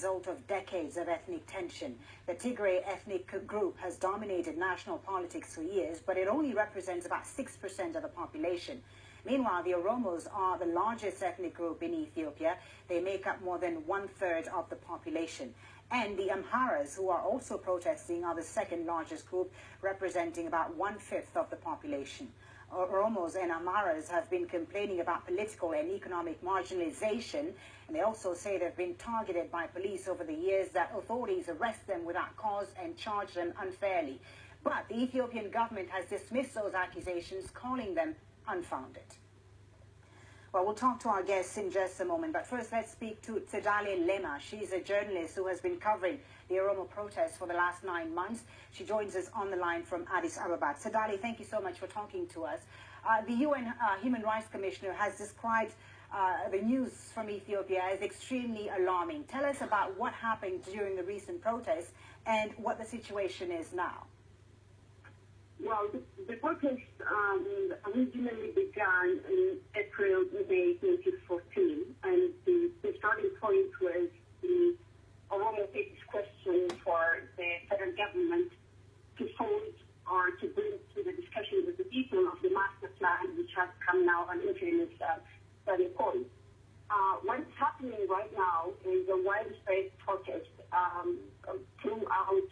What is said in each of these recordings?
result of decades of ethnic tension. The Tigray ethnic group has dominated national politics for years, but it only represents about 6% of the population. Meanwhile, the Oromos are the largest ethnic group in Ethiopia. They make up more than 1/3 of the population. And the Amharas, who are also protesting, are the second largest group, representing about 1/5 of the population. Oromos and Amharas have been complaining about political and economic marginalization, and they also say they've been targeted by police over the years, that authorities arrest them without cause and charge them unfairly. But the Ethiopian government has dismissed those accusations, calling them unfounded. Well, we'll talk to our guests in just a moment, but first let's speak to Tsedale Lema. She's a journalist who has been covering the Oromo protests for the last 9 months. She joins us on the line from Addis Ababa. Tsedale, thank you so much for talking to us. The UN Human Rights Commissioner has described the news from Ethiopia as extremely alarming. Tell us about what happened during the recent protests and what the situation is now. Well, the protest originally began in April, May 2014, and the starting point was the Oromo State's question for the federal government to hold or to bring to the discussion with the people of the master plan, which has come now on interim starting point. What's happening right now is a widespread protest throughout,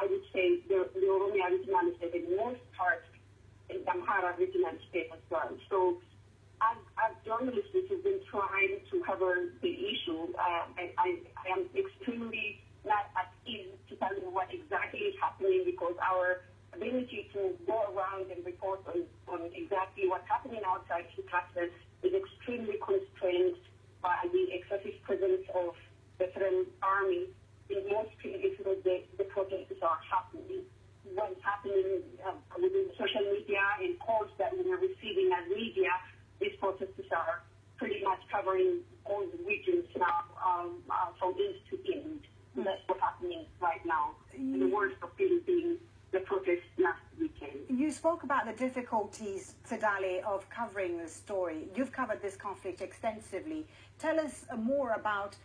I would say, the Oromia regional state, in most parts in the Amhara regional state as well. So as journalists who have been trying to cover the issue, I am extremely not at ease to tell you what exactly is happening, because our ability to go around and report on exactly what's happening outside the clusters is extremely constrained by the excessive presence of the federal army in most places where the protests are happening. What's happening within social media and calls that we are receiving as media, these protests are pretty much covering all the regions now, from east to end. That's what's happening right now. The worst of it being the protest last weekend. You spoke about the difficulties, Tsedale, of covering this story. You've covered this conflict extensively. Tell us more about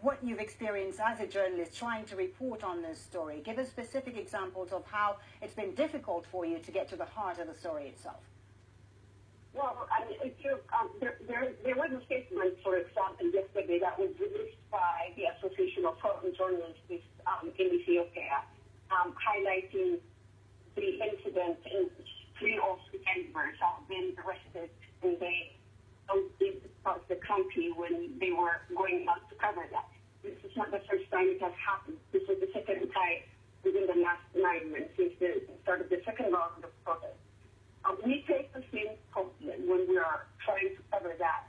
what you've experienced as a journalist trying to report on this story. Give us specific examples of how it's been difficult for you to get to the heart of the story itself. Well, there was a statement, for example, yesterday that was released by the Association of Foreign Journalists in Ethiopia, highlighting the incident in which 3 Austrian members have been arrested in the country when they were going out to cover that. This is not the first time it has happened. This is the second time within the last 9 months since the start of the second round of protests. We take the same problem when we are trying to cover that.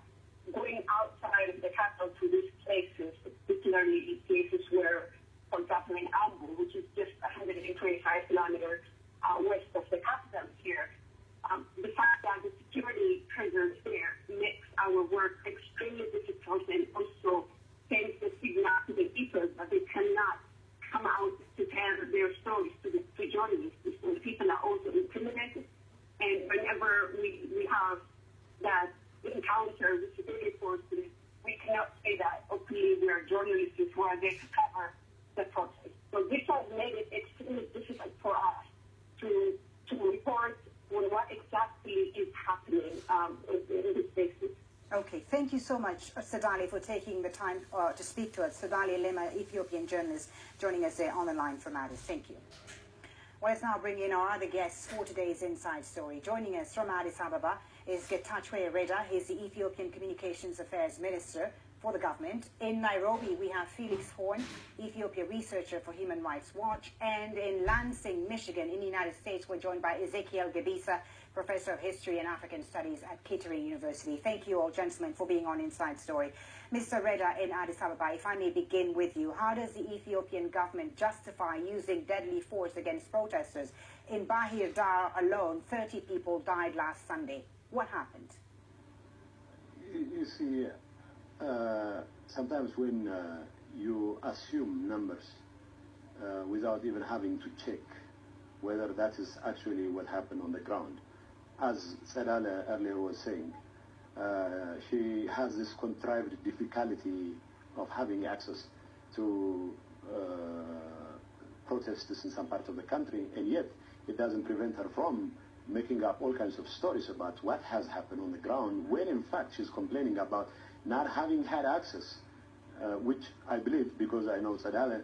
Going outside of the capital to these places, particularly places where, for example, in Ambu, which is just 125 kilometers west of the capital here, the fact that the security presence there makes our work extremely difficult, and also sends the signal to the people that they cannot come out to tell their stories to journalists. So the people are also intimidated. And whenever we have that encounter with security forces, we cannot say that, okay, we are journalists who are there to cover the process. So this has made it extremely difficult for us to report on what exactly is happening in these places. Okay, thank you so much, Tsedale, for taking the time to speak to us. Tsedale Lema, Ethiopian journalist, joining us on the line from Addis. Thank you. Well, let's now bring in our other guests for today's Inside Story. Joining us from Addis Ababa is Getachew Reda. He's the Ethiopian Communications Affairs Minister for the government. In Nairobi, we have Felix Horn, Ethiopia researcher for Human Rights Watch. And in Lansing, Michigan, in the United States, we're joined by Ezekiel Gebisa, Professor of History and African Studies at Kettering University. Thank you all, gentlemen, for being on Inside Story. Mr. Reda in Addis Ababa, if I may begin with you, how does the Ethiopian government justify using deadly force against protesters? In Bahir Dar alone, 30 people died last Sunday. What happened? You see, sometimes when you assume numbers without even having to check whether that is actually what happened on the ground, as Tsedale earlier was saying, she has this contrived difficulty of having access to protesters in some parts of the country, and yet it doesn't prevent her from making up all kinds of stories about what has happened on the ground, when in fact she's complaining about not having had access, which I believe, because I know Sadala,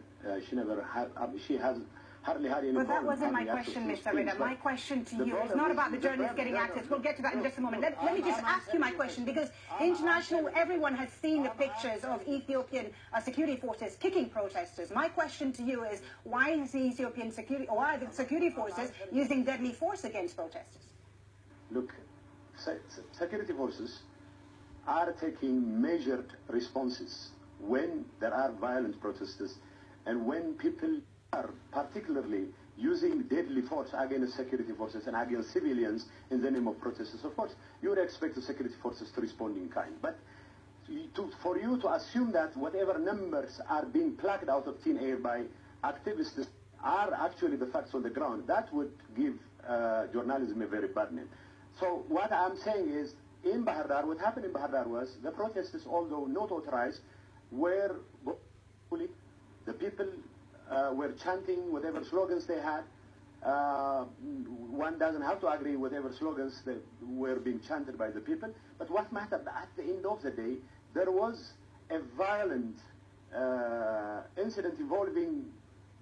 she has hardly had any But that problem wasn't my having access question, to Mr. Reda. things. My question to The you is problem not is- about the the journalists problem- getting no, no, access. We'll get to that in just a moment. Let me just I'm ask you my answering question, your because question. international, everyone has seen the pictures of Ethiopian security forces kicking protesters. My question to you is, why is the Ethiopian security, or why are the security forces using deadly force against protesters? Look, security forces are taking measured responses when there are violent protesters and when people are particularly using deadly force against security forces and against civilians in the name of protesters. Of course, you would expect the security forces to respond in kind. But for you to assume that whatever numbers are being plucked out of thin air by activists are actually the facts on the ground, that would give journalism a very bad name. So what I'm saying is, in Bahar Dar, what happened in Bahar Dar was the protesters, although not authorized, were bullied. The people were chanting whatever slogans they had. One doesn't have to agree with whatever slogans that were being chanted by the people. But what mattered, at the end of the day, there was a violent incident involving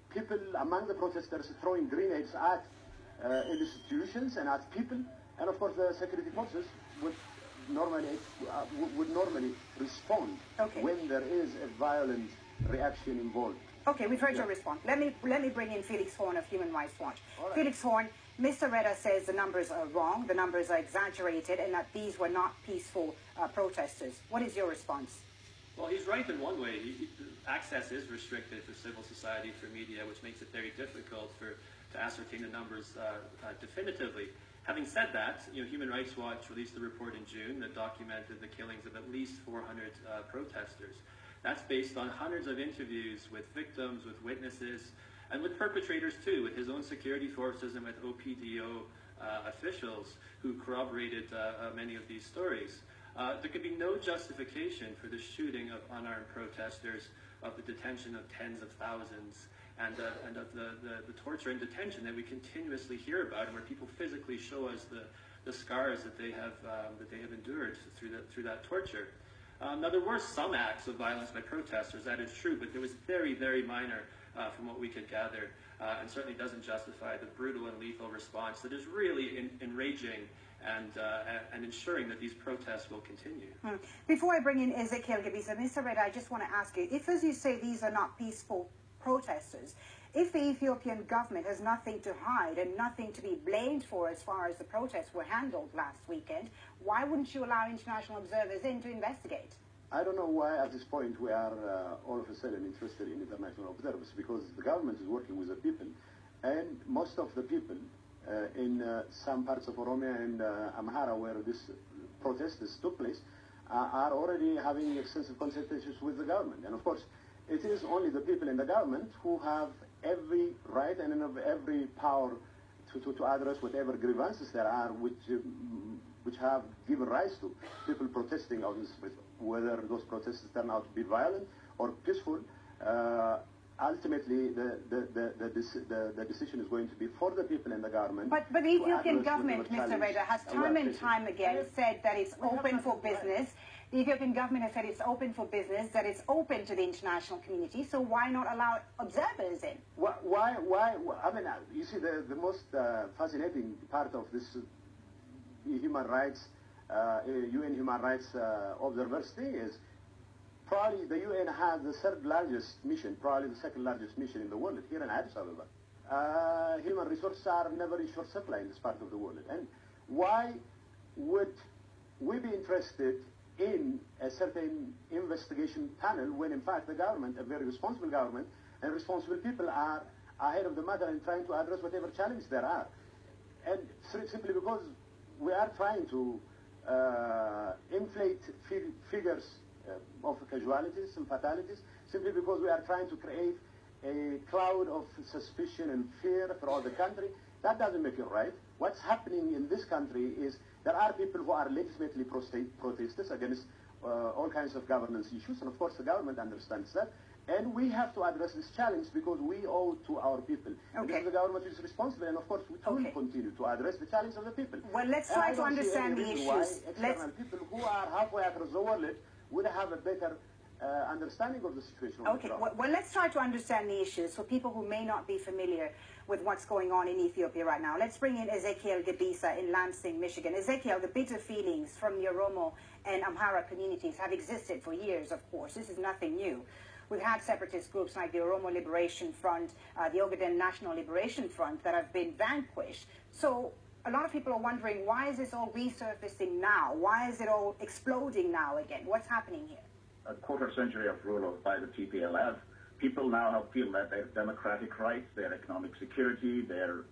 people among the protesters throwing grenades at institutions and at people. And of course, the security forces would normally respond when there is a violent reaction involved. Okay, we've heard your response. Let me bring in Felix Horn of Human Rights Watch. Right. Felix Horn, Mr. Reda says the numbers are wrong, the numbers are exaggerated, and that these were not peaceful protesters. What is your response? Well, he's right in one way. Access is restricted for civil society, for media, which makes it very difficult to ascertain the numbers definitively. Having said that, Human Rights Watch released a report in June that documented the killings of at least 400 protesters. That's based on hundreds of interviews with victims, with witnesses, and with perpetrators too, with his own security forces and with OPDO officials who corroborated many of these stories. There could be no justification for the shooting of unarmed protesters, of the detention of tens of thousands, and of the torture and detention that we continuously hear about, and where people physically show us the scars that they have endured through that torture. Now, there were some acts of violence by protesters, that is true, but it was very, very minor from what we could gather, and certainly doesn't justify the brutal and lethal response that is really enraging and ensuring that these protests will continue. Before I bring in Ezekiel Gebisa, Mr. Reda, I just want to ask you, if, as you say, these are not peaceful protesters, if the Ethiopian government has nothing to hide and nothing to be blamed for as far as the protests were handled last weekend, why wouldn't you allow international observers in to investigate? I don't know why at this point we are all of a sudden interested in international observers, because the government is working with the people, and most of the people in some parts of Oromo and Amhara, where this protests took place, are already having extensive consultations with the government. And of course, it is only the people in the government who have every right and every power to address whatever grievances there are, which have given rise to people protesting out in the street. Whether those protests turn out to be violent or peaceful, ultimately the decision is going to be for the people in the government. But the Ethiopian government, Mr. Reda, has time and time again said that it's open for business. The Ethiopian government has said it's open for business, that it's open to the international community, so why not allow observers in? Why? I mean, you see, the most fascinating part of this human rights, UN human rights observers thing is probably the UN has the third largest mission, probably the second largest mission in the world, here in Addis Ababa. Human resources are never in short supply in this part of the world. And why would we be interested in a certain investigation panel when in fact the government, a very responsible government, and responsible people are ahead of the matter and trying to address whatever challenges there are? And simply because we are trying to inflate figures of casualties and fatalities, simply because we are trying to create a cloud of suspicion and fear throughout the country, that doesn't make it right. What's happening in this country is there are people who are legitimately protesters against all kinds of governance issues, and of course the government understands that, And we have to address this challenge because we owe it to our people. And this is the government which is responsible, and of course we will continue to address the challenge of the people. Well, let's try to understand the issues. Why external people who are halfway across the world would have a better understanding of the situation. Okay, well, let's try to understand the issues for people who may not be familiar with what's going on in Ethiopia right now. Let's bring in Ezekiel Gebisa in Lansing, Michigan. Ezekiel, the bitter feelings from the Oromo and Amhara communities have existed for years, of course. This is nothing new. We've had separatist groups like the Oromo Liberation Front, the Ogaden National Liberation Front that have been vanquished. So a lot of people are wondering, why is this all resurfacing now? Why is it all exploding now again? What's happening here? A quarter century of rule by the TPLF, people now feel that their democratic rights, their economic security, their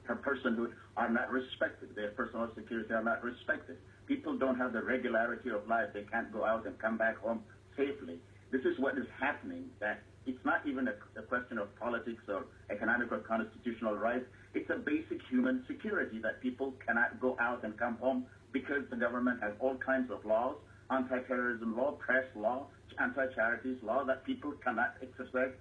personhood are not respected. Their personal security are not respected. People don't have the regularity of life. They can't go out and come back home safely. This is what is happening, that it's not even a question of politics or economic or constitutional rights. It's a basic human security that people cannot go out and come home because the government has all kinds of laws, anti-terrorism law, press law, anti-charities law, that people cannot exercise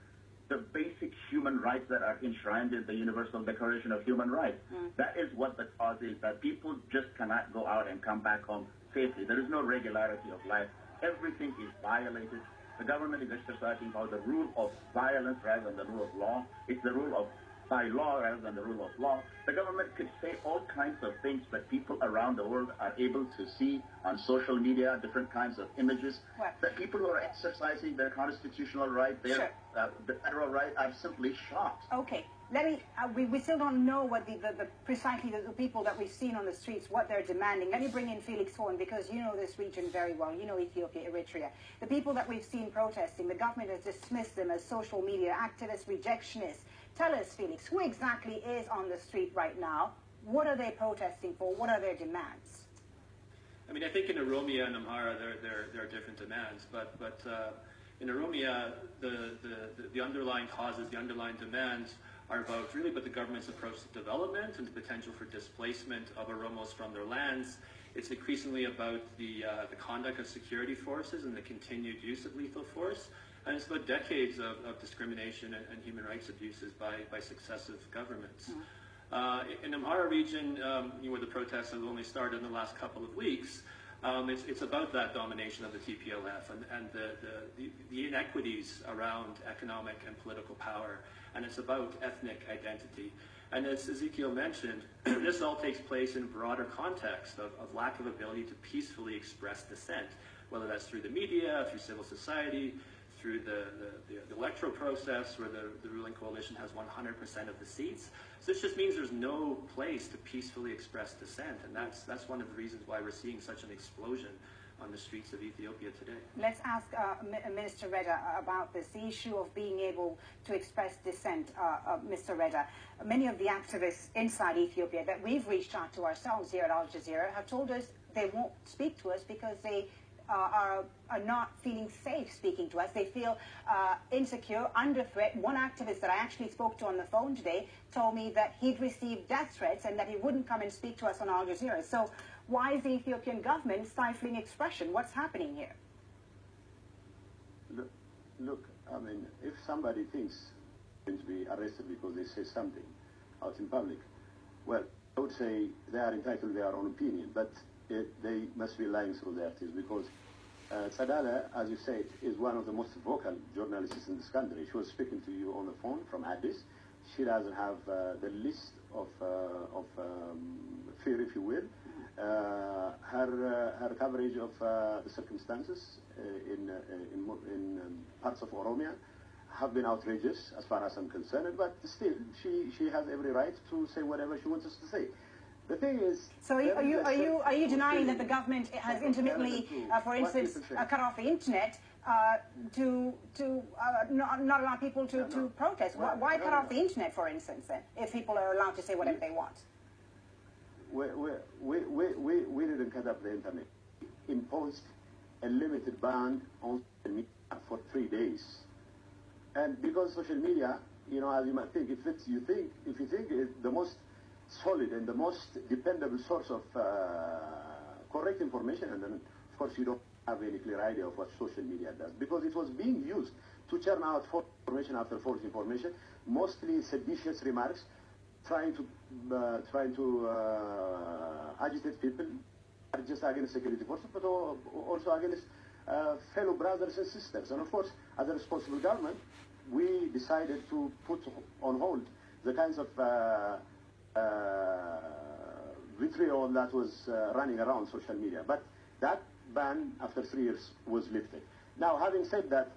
the basic human rights that are enshrined in the Universal Declaration of Human Rights. That is what the cause is, that people just cannot go out and come back home safely. There is no regularity of life. Everything is violated. The government is exercising the rule of violence rather than the rule of law. It's the rule of by law rather than the rule of law. The government could say all kinds of things that people around the world are able to see on social media, different kinds of images, that people who are exercising their constitutional right, their the federal right, are simply shocked. Okay. Let me, we still don't know what precisely the people that we've seen on the streets, what they're demanding. Let me bring in Felix Horn, because you know this region very well. You know Ethiopia, Eritrea. The people that we've seen protesting, the government has dismissed them as social media activists, rejectionists. Tell us, Felix, who exactly is on the street right now? What are they protesting for? What are their demands? I mean, I think in Oromia and Amhara there are different demands, but in Oromia the underlying causes, the underlying demands are about really about the government's approach to development and the potential for displacement of Oromos from their lands. It's increasingly about the conduct of security forces and the continued use of lethal force. And it's about decades of discrimination and human rights abuses by successive governments. In the Amhara region, where the protests have only started in the last couple of weeks, it's about that domination of the TPLF and the inequities around economic and political power. And it's about ethnic identity. And as Ezekiel mentioned, this all takes place in a broader context of lack of ability to peacefully express dissent, whether that's through the media, through civil society, through the electoral process where the ruling coalition has 100% of the seats. So this just means there's no place to peacefully express dissent, and that's one of the reasons why we're seeing such an explosion on the streets of Ethiopia today. Let's ask Minister Reda about this, the issue of being able to express dissent, Mr. Reda. Many of the activists inside Ethiopia that we've reached out to ourselves here at Al Jazeera have told us they won't speak to us because they are not feeling safe speaking to us. They feel insecure, under threat. One activist that I actually spoke to on the phone today told me that he'd received death threats and that he wouldn't come and speak to us on Al Jazeera. So why is the Ethiopian government stifling expression? What's happening here? Look, I mean, if somebody thinks they're going to be arrested because they say something out in public, well, I would say they are entitled to their own opinion, but they must be lying through their teeth, because Sadala, as you said, is one of the most vocal journalists in this country. She was speaking to you on the phone from Addis. She doesn't have the list of fear, if you will. Her coverage of the circumstances in parts of Oromia have been outrageous as far as I'm concerned, but still, she has every right to say whatever she wants us to say. The thing is, so are you denying that the government has intermittently, for instance, cut off the internet to not allow people to protest? Why cut off the internet, for instance, then, if people are allowed to say whatever they want? We didn't cut off the internet. We imposed a limited ban on social media for 3 days, and because social media, you know, as you might think, if you think it's the most solid and the most dependable source of correct information, and then of course you don't have any clear idea of what social media does, because it was being used to churn out false information after false information, mostly seditious remarks, trying to agitate people, not just against security forces, but also against fellow brothers and sisters. And of course, as a responsible government, we decided to put on hold the kinds of vitriol that was running around social media. But that ban, after 3 years, was lifted. Now, having said that,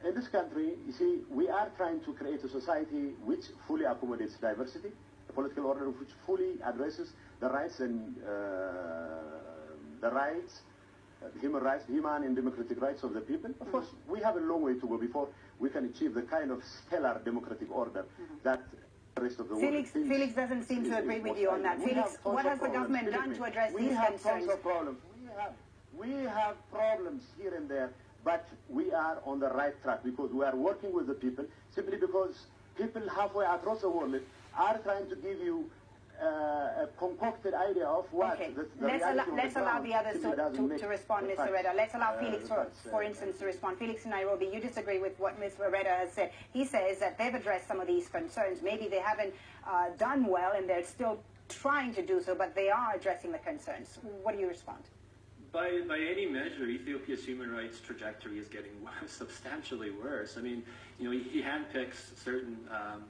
in this country, you see, we are trying to create a society which fully accommodates diversity, a political order which fully addresses the rights and human and democratic rights of the people. Of course, we have a long way to go before we can achieve the kind of stellar democratic order that the rest of the world thinks. Felix doesn't seem to agree with you on that. Felix, what has the government done to address these concerns? We have tons of problems. We have problems here and there, but we are on the right track because we are working with the people, simply because people halfway across the world are trying to give you a concocted idea of what the let's allow the others to respond, Mr. Reda. Let's allow Felix, for instance, to respond. Felix in Nairobi, you disagree with what Mr. Reda has said. He says that they've addressed some of these concerns. Maybe they haven't done well and they're still trying to do so, but they are addressing the concerns. What do you respond? By any measure, Ethiopia's human rights trajectory is getting substantially worse. I mean, you know, he handpicks certain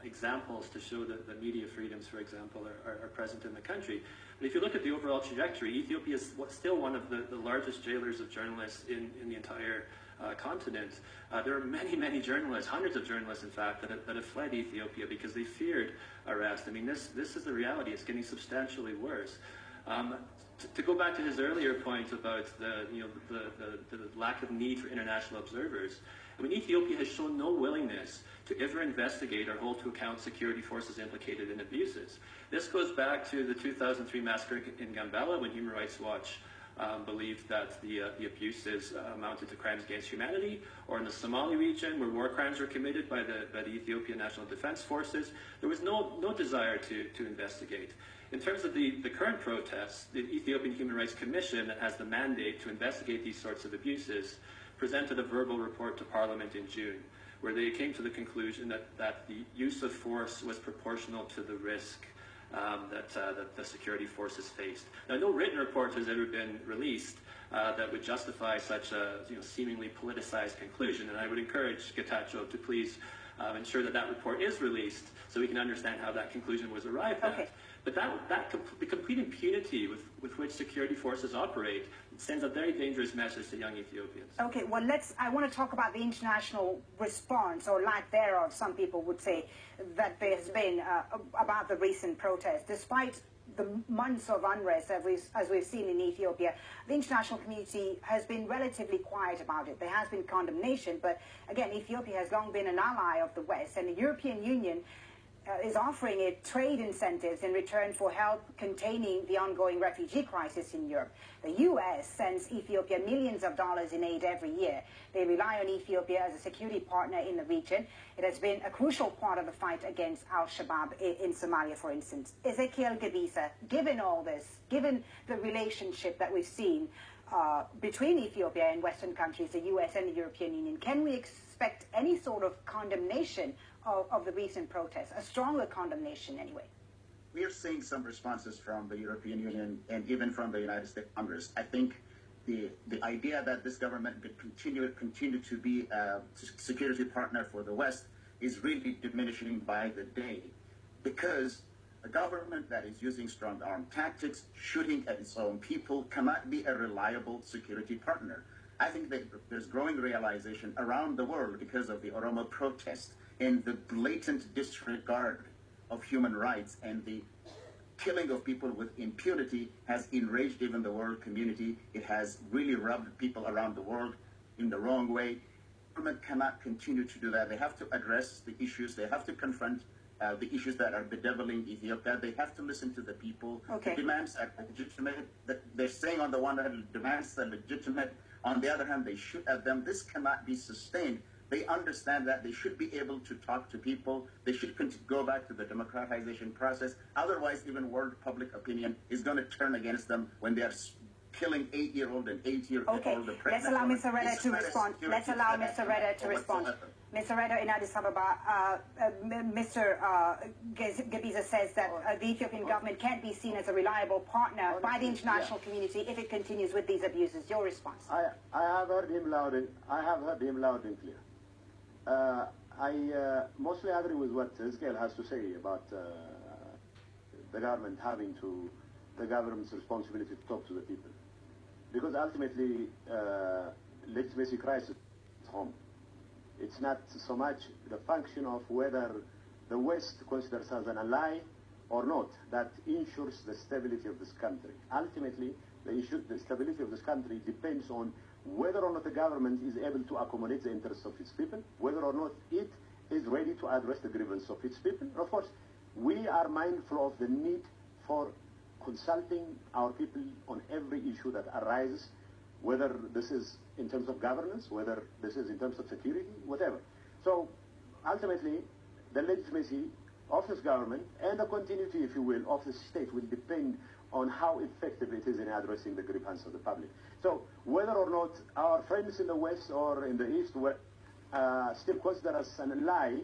examples to show that the media freedoms, for example, are present in the country. But if you look at the overall trajectory, Ethiopia is still one of the largest jailers of journalists in the entire continent. There are many journalists, hundreds of journalists, in fact, that have fled Ethiopia because they feared arrest. I mean, this is the reality. It's getting substantially worse. To go back to his earlier point about the lack of need for international observers, I mean, Ethiopia has shown no willingness to ever investigate or hold to account security forces implicated in abuses. This goes back to the 2003 massacre in Gambela, when Human Rights Watch believed that the abuses amounted to crimes against humanity, or in the Somali region where war crimes were committed by the Ethiopian National Defense Forces. There was no desire to investigate. In terms of the current protests, the Ethiopian Human Rights Commission, that has the mandate to investigate these sorts of abuses, presented a verbal report to Parliament in June, where they came to the conclusion that the use of force was proportional to the risk that the security forces faced. Now, no written report has ever been released that would justify such a seemingly politicized conclusion, and I would encourage Getachew to please ensure that report is released so we can understand how that conclusion was arrived at. But the complete impunity with which security forces operate sends a very dangerous message to young Ethiopians. Okay, well, I want to talk about the international response, or lack thereof, some people would say, that there has been about the recent protests. Despite the months of unrest, as we've seen in Ethiopia, the international community has been relatively quiet about it. There has been condemnation, but again, Ethiopia has long been an ally of the West, and the European Union is offering it trade incentives in return for help containing the ongoing refugee crisis in Europe. The U.S. sends Ethiopia millions of dollars in aid every year. They rely on Ethiopia as a security partner in the region. It has been a crucial part of the fight against al-Shabaab in Somalia, for instance. Ezekiel Gebisa, given all this, given the relationship that we've seen between Ethiopia and Western countries, the U.S. and the European Union, can we expect any sort of condemnation of the recent protests, a stronger condemnation anyway? We are seeing some responses from the European Union and even from the United States Congress. I think the idea that this government could continue to be a security partner for the West is really diminishing by the day, because a government that is using strong arm tactics, shooting at its own people, cannot be a reliable security partner. I think that there's growing realization around the world because of the Oromo protest and the blatant disregard of human rights and the killing of people with impunity has enraged even the world community. It has really rubbed people around the world in the wrong way. Government cannot continue to do that. They have to address the issues. They have to confront the issues that are bedeviling Ethiopia. They have to listen to the people. The demands are legitimate. They're saying on the one hand, demands are legitimate. On the other hand, they shoot at them. This cannot be sustained. They understand that they should be able to talk to people. They should go back to the democratization process. Otherwise, even world public opinion is going to turn against them when they are killing 8-year-old and 8-year-old. Okay, let's allow Mr. Reda to respond. Let's allow Mr. Reda to respond. Mr. Reda in Addis Ababa, Mr. Gebisa says that the Ethiopian government can't be seen as a reliable partner by the international community if it continues with these abuses. Your response? I have heard him loud and clear. I mostly agree with what Ezekiel has to say about the government's responsibility to talk to the people. Because ultimately, legitimacy crisis is home. It's not so much the function of whether the West considers us an ally or not that ensures the stability of this country. Ultimately, the stability of this country depends on whether or not the government is able to accommodate the interests of its people, whether or not it is ready to address the grievances of its people. And of course, we are mindful of the need for consulting our people on every issue that arises, whether this is in terms of governance, whether this is in terms of security, whatever. So ultimately, the legitimacy of this government and the continuity, if you will, of the state will depend on how effective it is in addressing the grievances of the public. So whether or not our friends in the West or in the East still consider us an ally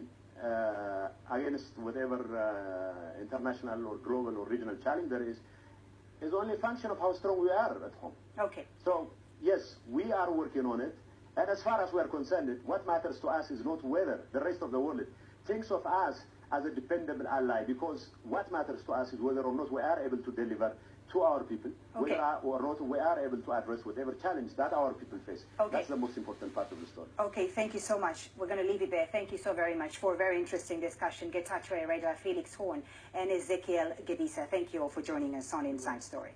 against whatever international or global or regional challenge there is only a function of how strong we are at home. Okay. So, yes, we are working on it. And as far as we are concerned, what matters to us is not whether the rest of the world thinks of us as a dependable ally, because what matters to us is whether or not we are able to deliver to our people, okay, whether or not we are able to address whatever challenge that our people face. Okay. That's the most important part of the story. Okay, thank you so much. We're going to leave it there. Thank you so very much for a very interesting discussion. Getachew Reda, Felix Horn, and Ezekiel Gebisa. Thank you all for joining us on Inside Story.